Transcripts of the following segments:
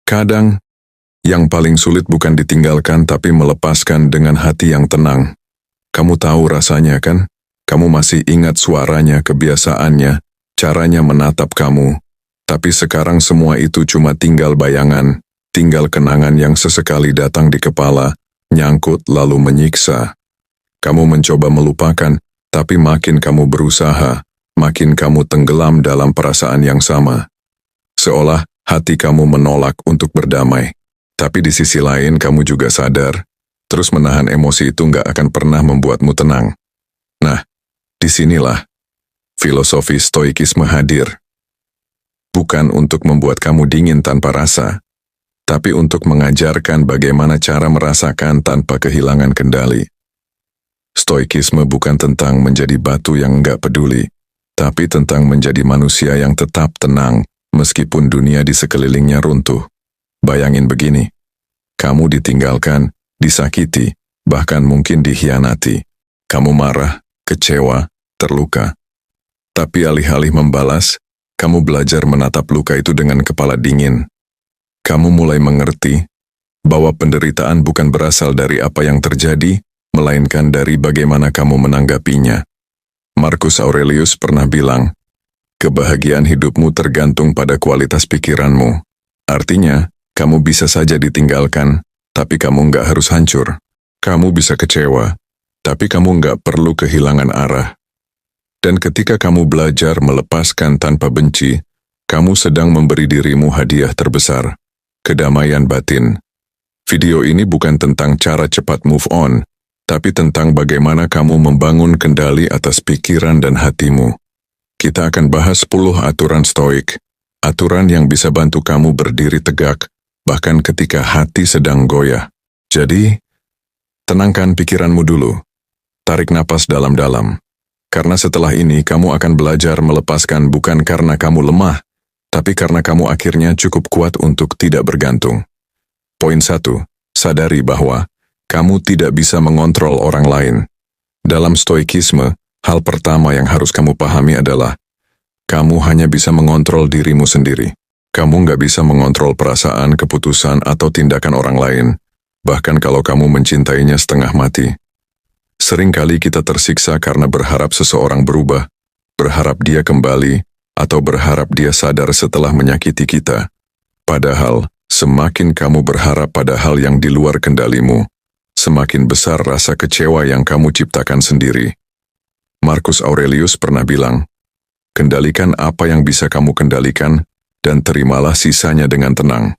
Kadang, yang paling sulit bukan ditinggalkan tapi melepaskan dengan hati yang tenang. Kamu tahu rasanya kan? Kamu masih ingat suaranya, kebiasaannya, caranya menatap kamu. Tapi sekarang semua itu cuma tinggal bayangan, tinggal kenangan yang sesekali datang di kepala, nyangkut lalu menyiksa. Kamu mencoba melupakan, tapi makin kamu berusaha, makin kamu tenggelam dalam perasaan yang sama. Seolah hati kamu menolak untuk berdamai. Tapi di sisi lain kamu juga sadar, terus menahan emosi itu nggak akan pernah membuatmu tenang. Nah, disinilah filosofi stoikisme hadir. Bukan untuk membuat kamu dingin tanpa rasa, tapi untuk mengajarkan bagaimana cara merasakan tanpa kehilangan kendali. Stoikisme bukan tentang menjadi batu yang nggak peduli, tapi tentang menjadi manusia yang tetap tenang, meskipun dunia di sekelilingnya runtuh. Bayangin begini, kamu ditinggalkan, disakiti, bahkan mungkin dikhianati. Kamu marah, kecewa, terluka. Tapi alih-alih membalas, kamu belajar menatap luka itu dengan kepala dingin. Kamu mulai mengerti bahwa penderitaan bukan berasal dari apa yang terjadi, melainkan dari bagaimana kamu menanggapinya. Marcus Aurelius pernah bilang, kebahagiaan hidupmu tergantung pada kualitas pikiranmu. Artinya, kamu bisa saja ditinggalkan, tapi kamu nggak harus hancur. Kamu bisa kecewa, tapi kamu nggak perlu kehilangan arah. Dan ketika kamu belajar melepaskan tanpa benci, kamu sedang memberi dirimu hadiah terbesar, kedamaian batin. Video ini bukan tentang cara cepat move on, tapi tentang bagaimana kamu membangun kendali atas pikiran dan hatimu. Kita akan bahas 10 aturan stoik, aturan yang bisa bantu kamu berdiri tegak, bahkan ketika hati sedang goyah. Jadi, tenangkan pikiranmu dulu. Tarik napas dalam-dalam. Karena setelah ini kamu akan belajar melepaskan bukan karena kamu lemah, tapi karena kamu akhirnya cukup kuat untuk tidak bergantung. Poin 1. Sadari bahwa kamu tidak bisa mengontrol orang lain. Dalam stoikisme, hal pertama yang harus kamu pahami adalah kamu hanya bisa mengontrol dirimu sendiri. Kamu nggak bisa mengontrol perasaan, keputusan, atau tindakan orang lain, bahkan kalau kamu mencintainya setengah mati. Seringkali kita tersiksa karena berharap seseorang berubah, berharap dia kembali, atau berharap dia sadar setelah menyakiti kita. Padahal, semakin kamu berharap pada hal yang di luar kendalimu, semakin besar rasa kecewa yang kamu ciptakan sendiri. Marcus Aurelius pernah bilang, kendalikan apa yang bisa kamu kendalikan, dan terimalah sisanya dengan tenang.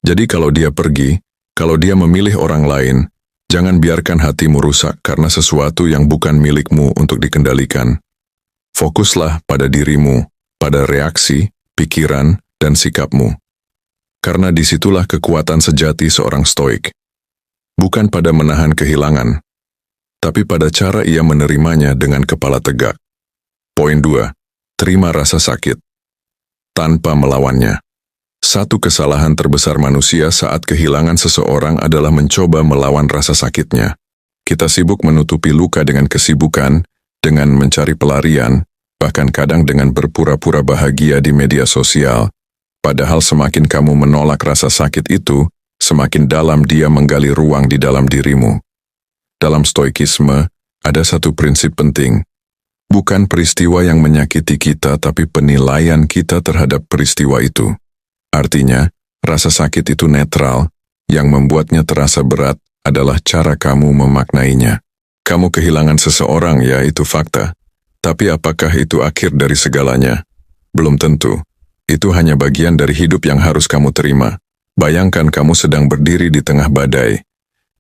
Jadi kalau dia pergi, kalau dia memilih orang lain, jangan biarkan hatimu rusak karena sesuatu yang bukan milikmu untuk dikendalikan. Fokuslah pada dirimu, pada reaksi, pikiran, dan sikapmu. Karena disitulah kekuatan sejati seorang stoik. Bukan pada menahan kehilangan, tapi pada cara ia menerimanya dengan kepala tegak. Poin 2. Terima rasa sakit tanpa melawannya. Satu kesalahan terbesar manusia saat kehilangan seseorang adalah mencoba melawan rasa sakitnya. Kita sibuk menutupi luka dengan kesibukan, dengan mencari pelarian, bahkan kadang dengan berpura-pura bahagia di media sosial. Padahal semakin kamu menolak rasa sakit itu, semakin dalam dia menggali ruang di dalam dirimu. Dalam stoikisme, ada satu prinsip penting. Bukan peristiwa yang menyakiti kita, tapi penilaian kita terhadap peristiwa itu. Artinya, rasa sakit itu netral, yang membuatnya terasa berat adalah cara kamu memaknainya. Kamu kehilangan seseorang, ya itu fakta. Tapi apakah itu akhir dari segalanya? Belum tentu. Itu hanya bagian dari hidup yang harus kamu terima. Bayangkan kamu sedang berdiri di tengah badai.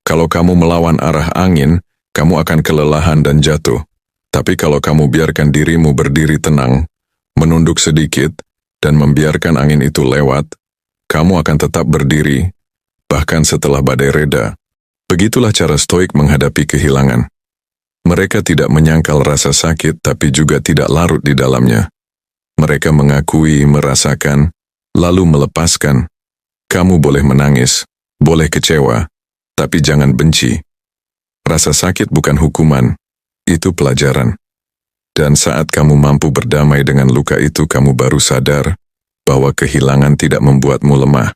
Kalau kamu melawan arah angin, kamu akan kelelahan dan jatuh. Tapi kalau kamu biarkan dirimu berdiri tenang, menunduk sedikit, dan membiarkan angin itu lewat, kamu akan tetap berdiri, bahkan setelah badai reda. Begitulah cara stoik menghadapi kehilangan. Mereka tidak menyangkal rasa sakit, tapi juga tidak larut di dalamnya. Mereka mengakui, merasakan, lalu melepaskan. Kamu boleh menangis, boleh kecewa, tapi jangan benci. Rasa sakit bukan hukuman. Itu pelajaran. Dan saat kamu mampu berdamai dengan luka itu, kamu baru sadar bahwa kehilangan tidak membuatmu lemah.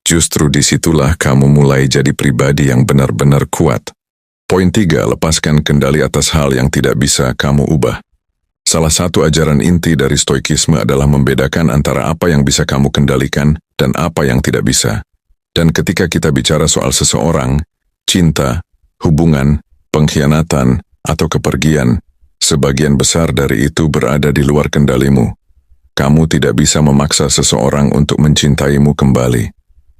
Justru disitulah kamu mulai jadi pribadi yang benar-benar kuat. Poin 3, lepaskan kendali atas hal yang tidak bisa kamu ubah. Salah satu ajaran inti dari stoikisme adalah membedakan antara apa yang bisa kamu kendalikan dan apa yang tidak bisa. Dan ketika kita bicara soal seseorang, cinta, hubungan, pengkhianatan, atau kepergian, sebagian besar dari itu berada di luar kendalimu. Kamu tidak bisa memaksa seseorang untuk mencintaimu kembali.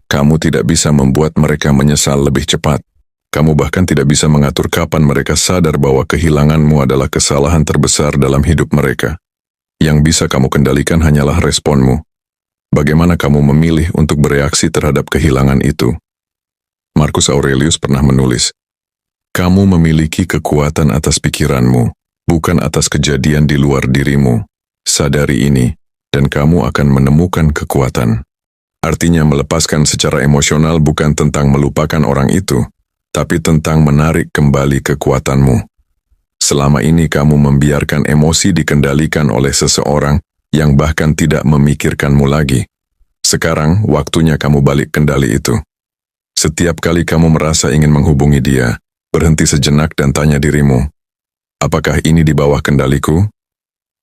Kamu tidak bisa membuat mereka menyesal lebih cepat. Kamu bahkan tidak bisa mengatur kapan mereka sadar bahwa kehilanganmu adalah kesalahan terbesar dalam hidup mereka. Yang bisa kamu kendalikan hanyalah responmu. Bagaimana kamu memilih untuk bereaksi terhadap kehilangan itu? Marcus Aurelius pernah menulis, "Kamu memiliki kekuatan atas pikiranmu, bukan atas kejadian di luar dirimu. Sadari ini, dan kamu akan menemukan kekuatan." Artinya melepaskan secara emosional bukan tentang melupakan orang itu, tapi tentang menarik kembali kekuatanmu. Selama ini kamu membiarkan emosi dikendalikan oleh seseorang yang bahkan tidak memikirkanmu lagi. Sekarang waktunya kamu balik kendali itu. Setiap kali kamu merasa ingin menghubungi dia, berhenti sejenak dan tanya dirimu, apakah ini di bawah kendaliku?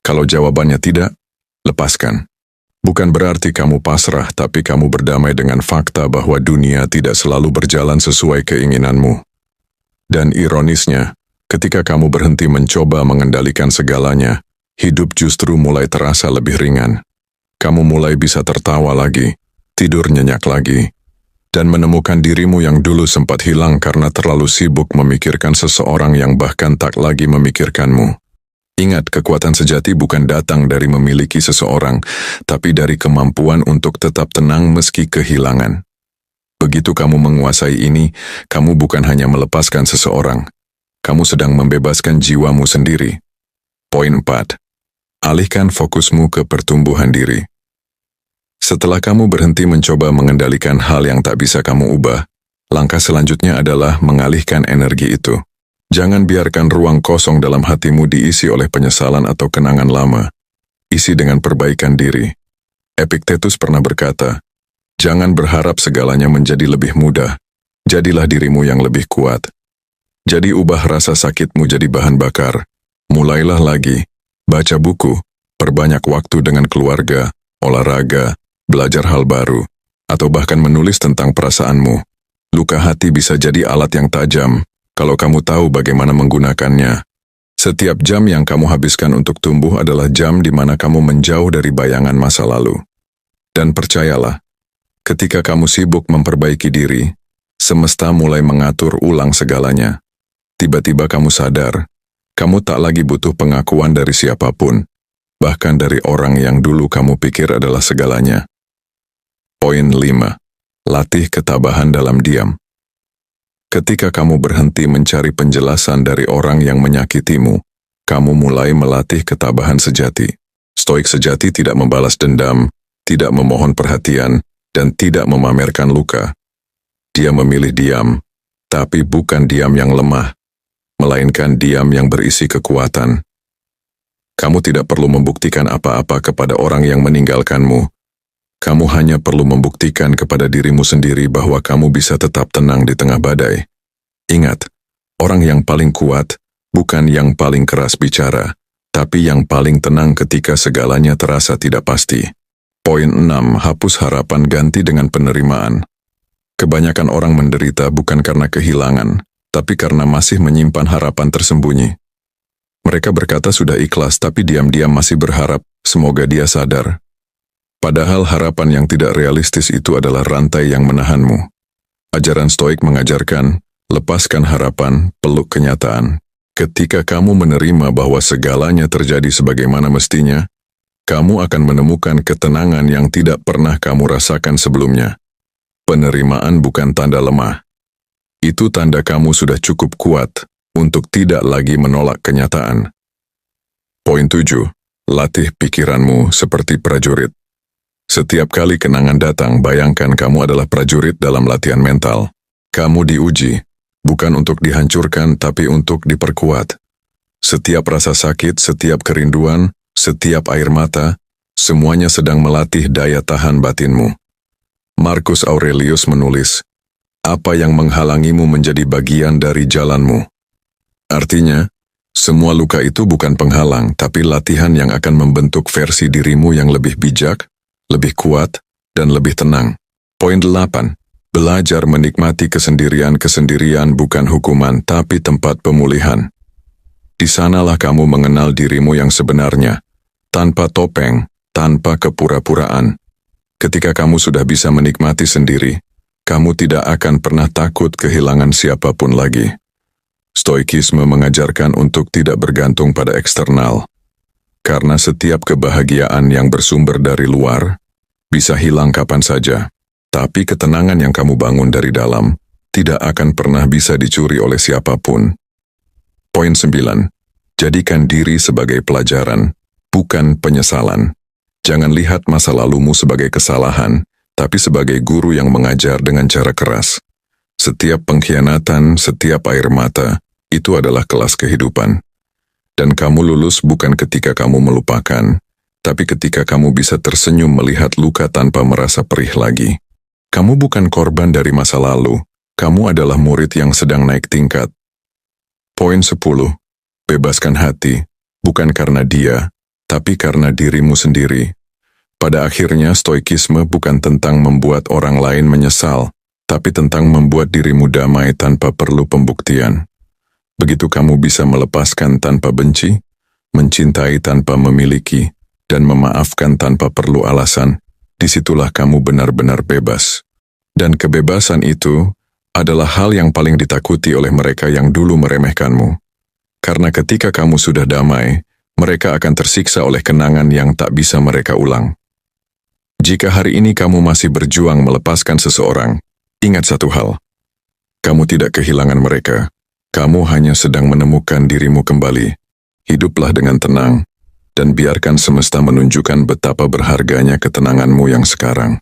Kalau jawabannya tidak, lepaskan. Bukan berarti kamu pasrah, tapi kamu berdamai dengan fakta bahwa dunia tidak selalu berjalan sesuai keinginanmu. Dan ironisnya, ketika kamu berhenti mencoba mengendalikan segalanya, hidup justru mulai terasa lebih ringan. Kamu mulai bisa tertawa lagi, tidur nyenyak lagi, dan menemukan dirimu yang dulu sempat hilang karena terlalu sibuk memikirkan seseorang yang bahkan tak lagi memikirkanmu. Ingat, kekuatan sejati bukan datang dari memiliki seseorang, tapi dari kemampuan untuk tetap tenang meski kehilangan. Begitu kamu menguasai ini, kamu bukan hanya melepaskan seseorang, kamu sedang membebaskan jiwamu sendiri. Poin 4. Alihkan fokusmu ke pertumbuhan diri. Setelah kamu berhenti mencoba mengendalikan hal yang tak bisa kamu ubah, langkah selanjutnya adalah mengalihkan energi itu. Jangan biarkan ruang kosong dalam hatimu diisi oleh penyesalan atau kenangan lama. Isi dengan perbaikan diri. Epictetus pernah berkata, "Jangan berharap segalanya menjadi lebih mudah. Jadilah dirimu yang lebih kuat." Jadi ubah rasa sakitmu jadi bahan bakar. Mulailah lagi. Baca buku, perbanyak waktu dengan keluarga, olahraga, belajar hal baru, atau bahkan menulis tentang perasaanmu. Luka hati bisa jadi alat yang tajam, kalau kamu tahu bagaimana menggunakannya. Setiap jam yang kamu habiskan untuk tumbuh adalah jam di mana kamu menjauh dari bayangan masa lalu. Dan percayalah, ketika kamu sibuk memperbaiki diri, semesta mulai mengatur ulang segalanya. Tiba-tiba kamu sadar, kamu tak lagi butuh pengakuan dari siapapun, bahkan dari orang yang dulu kamu pikir adalah segalanya. Poin 5. Latih ketabahan dalam diam. Ketika kamu berhenti mencari penjelasan dari orang yang menyakitimu, kamu mulai melatih ketabahan sejati. Stoik sejati tidak membalas dendam, tidak memohon perhatian, dan tidak memamerkan luka. Dia memilih diam, tapi bukan diam yang lemah, melainkan diam yang berisi kekuatan. Kamu tidak perlu membuktikan apa-apa kepada orang yang meninggalkanmu. Kamu hanya perlu membuktikan kepada dirimu sendiri bahwa kamu bisa tetap tenang di tengah badai. Ingat, orang yang paling kuat bukan yang paling keras bicara, tapi yang paling tenang ketika segalanya terasa tidak pasti. Poin 6. Hapus harapan, ganti dengan penerimaan. Kebanyakan orang menderita bukan karena kehilangan, tapi karena masih menyimpan harapan tersembunyi. Mereka berkata sudah ikhlas, tapi diam-diam masih berharap, semoga dia sadar. Padahal harapan yang tidak realistis itu adalah rantai yang menahanmu. Ajaran Stoik mengajarkan, lepaskan harapan, peluk kenyataan. Ketika kamu menerima bahwa segalanya terjadi sebagaimana mestinya, kamu akan menemukan ketenangan yang tidak pernah kamu rasakan sebelumnya. Penerimaan bukan tanda lemah. Itu tanda kamu sudah cukup kuat untuk tidak lagi menolak kenyataan. Poin 7. Latih pikiranmu seperti prajurit. Setiap kali kenangan datang, bayangkan kamu adalah prajurit dalam latihan mental. Kamu diuji, bukan untuk dihancurkan, tapi untuk diperkuat. Setiap rasa sakit, setiap kerinduan, setiap air mata, semuanya sedang melatih daya tahan batinmu. Marcus Aurelius menulis, "Apa yang menghalangimu menjadi bagian dari jalanmu?" Artinya, semua luka itu bukan penghalang, tapi latihan yang akan membentuk versi dirimu yang lebih bijak, lebih kuat, dan lebih tenang. Poin 8. Belajar menikmati kesendirian bukan hukuman, tapi tempat pemulihan. Di sanalah kamu mengenal dirimu yang sebenarnya, tanpa topeng, tanpa kepura-puraan. Ketika kamu sudah bisa menikmati sendiri, kamu tidak akan pernah takut kehilangan siapapun lagi. Stoikisme mengajarkan untuk tidak bergantung pada eksternal, karena setiap kebahagiaan yang bersumber dari luar bisa hilang kapan saja. Tapi ketenangan yang kamu bangun dari dalam tidak akan pernah bisa dicuri oleh siapapun. Poin 9. Jadikan diri sebagai pelajaran, bukan penyesalan. Jangan lihat masa lalumu sebagai kesalahan, tapi sebagai guru yang mengajar dengan cara keras. Setiap pengkhianatan, setiap air mata, itu adalah kelas kehidupan. Dan kamu lulus bukan ketika kamu melupakan, tapi ketika kamu bisa tersenyum melihat luka tanpa merasa perih lagi. Kamu bukan korban dari masa lalu, kamu adalah murid yang sedang naik tingkat. Poin 10. Bebaskan hati, bukan karena dia, tapi karena dirimu sendiri. Pada akhirnya, stoikisme bukan tentang membuat orang lain menyesal, tapi tentang membuat dirimu damai tanpa perlu pembuktian. Begitu kamu bisa melepaskan tanpa benci, mencintai tanpa memiliki, dan memaafkan tanpa perlu alasan, disitulah kamu benar-benar bebas. Dan kebebasan itu adalah hal yang paling ditakuti oleh mereka yang dulu meremehkanmu. Karena ketika kamu sudah damai, mereka akan tersiksa oleh kenangan yang tak bisa mereka ulang. Jika hari ini kamu masih berjuang melepaskan seseorang, ingat satu hal. Kamu tidak kehilangan mereka. Kamu hanya sedang menemukan dirimu kembali. Hiduplah dengan tenang, dan biarkan semesta menunjukkan betapa berharganya ketenanganmu yang sekarang.